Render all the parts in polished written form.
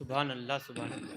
सुभान अल्लाह सुभान अल्लाह।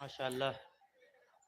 माशाअल्लाह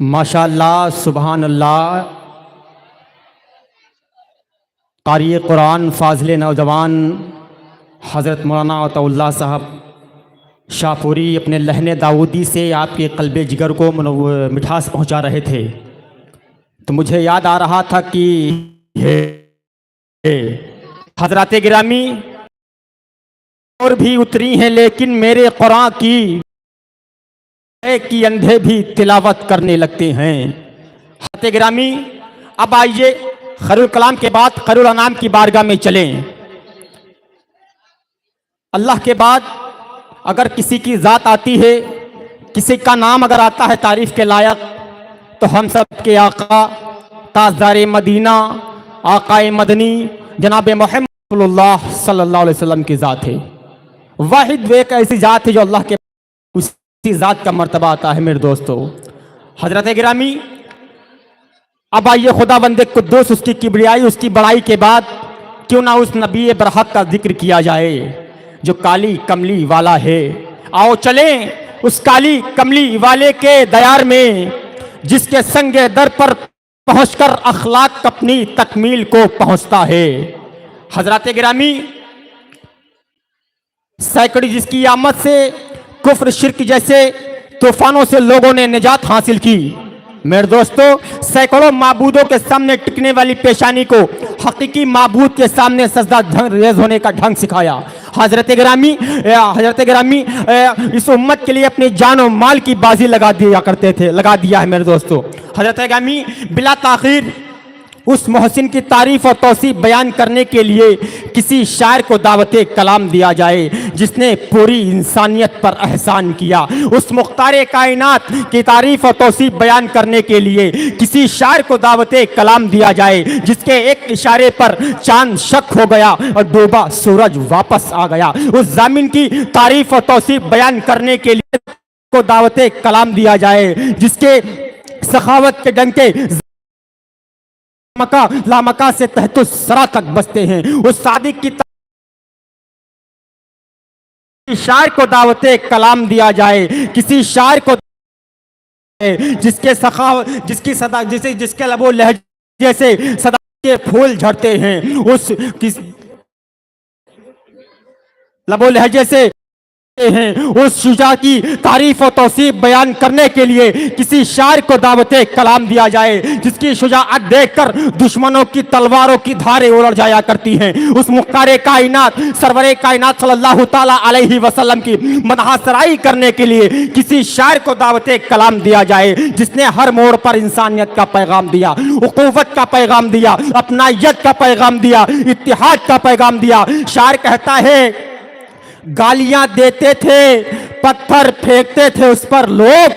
माशाअल्लाह सुभान अल्लाह। कारी कुरान फाज़िल नौजवान हज़रत मौलाना अताउल्लाह साहब शाहपुरी अपने लहने दाऊदी से आपके क़ल्बे जिगर को मिठास पहुंचा रहे थे। तो मुझे याद आ रहा था कि हज़रात गिरामी और भी उतरी हैं लेकिन मेरे कुरान की अंधे भी तिलावत करने लगते हैं। हज़रात गिरामी अब आइए खैरुल कलाम के बाद खैरुल अनाम की बारगाह में चलें। अल्लाह के बाद अगर किसी की ज़ात आती है, किसी का नाम अगर आता है तारीफ़ के लायक, तो हम सब के आका ताजदार मदीना आकाए मदनी जनाब मोहम्मद सल्लल्लाहु अलैहि वसल्लम की ज़ात है। वाहिद वे एक ऐसी ज़ात है जो अल्लाह के उसी ज़ात का मर्तबा आता है। मेरे दोस्तों हज़रत गिरामी अब आइए खुदा बंदे कुद्दूस उसकी किबरियाई उसकी बड़ाई के बाद क्यों ना उस नबी बरहक का जिक्र किया जाए जो काली कमली वाला है। आओ चलें उस काली कमली वाले के दयार में जिसके संगे दर पर पहुंचकर अखलाक अपनी तकमील को पहुंचता है। हजरत गिरामी सैकड़ी जिसकी आमद से कुफ्र शिर्क जैसे तूफानों से लोगों ने निजात हासिल की। मेरे दोस्तों सैकड़ों माबूदों के सामने टिकने वाली पेशानी को हकीकी माबूद के सामने सजदा रेज होने का ढंग सिखाया। हजरत गिरामी इस उम्मत के लिए अपनी जान और माल की बाजी लगा दिया है। मेरे दोस्तों हजरत गिरामी बिला ताखीर उस मोहसिन की तारीफ और तौसीफ बयान करने के लिए किसी शायर को दावत कलाम दिया जाए जिसने पूरी इंसानियत पर एहसान किया। उस मुख्तार कायनात की तारीफ और तौसीफ बयान करने के लिए किसी शायर को दावत कलाम दिया जाए जिसके एक इशारे पर चांद शक हो गया और डूबा सूरज वापस आ गया। उस जामिन की तारीफ और तौसीफ बयान करने के लिए को दावत कलाम दिया जाए जिसके सखावत के डंके लामका से तहतुस सरा तक बसते हैं। उस सादिक की शायर को दावत कलाम दिया जाए किसी शायर को जिसके सखावत जिसके लबो लहजे से सदा के फूल झड़ते हैं। उस लबो लहजे से उस शुजा की तारीफ और तौसीफ बयान करने के लिए किसी शायर को दावत कलाम दिया जाए जिसकी शुजाअत देखकर दुश्मनों की तलवारों की धारें उलट जाया करती हैं। उस मुख्तार कायनात सरवरे कायनात सल्लल्लाहु ताला अलैहि वसल्लम की मदहसराई करने के लिए किसी शायर को दावत कलाम दिया जाए जिसने हर मोड़ पर इंसानियत का पैगाम दिया, उखुवत का पैगाम दिया, अपनायत का पैगाम दिया, इत्तिहाद का पैगाम दिया। शायर कहता है गालियां देते थे पत्थर फेंकते थे उस पर लोग,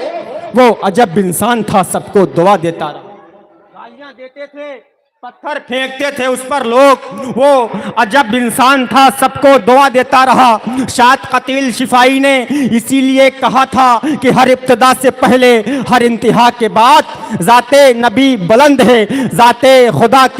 वो अजब इंसान था सबको दुआ देता रहा। गालियां देते थे पत्थर फेंकते थे उस पर लोग, वो अजब इंसान था सबको दुआ देता रहा। शायद कतील शिफाई ने इसीलिए कहा था कि हर इब्तिदा से पहले हर इंतहा के बाद जाते नबी बुलंद है, जाते खुदा के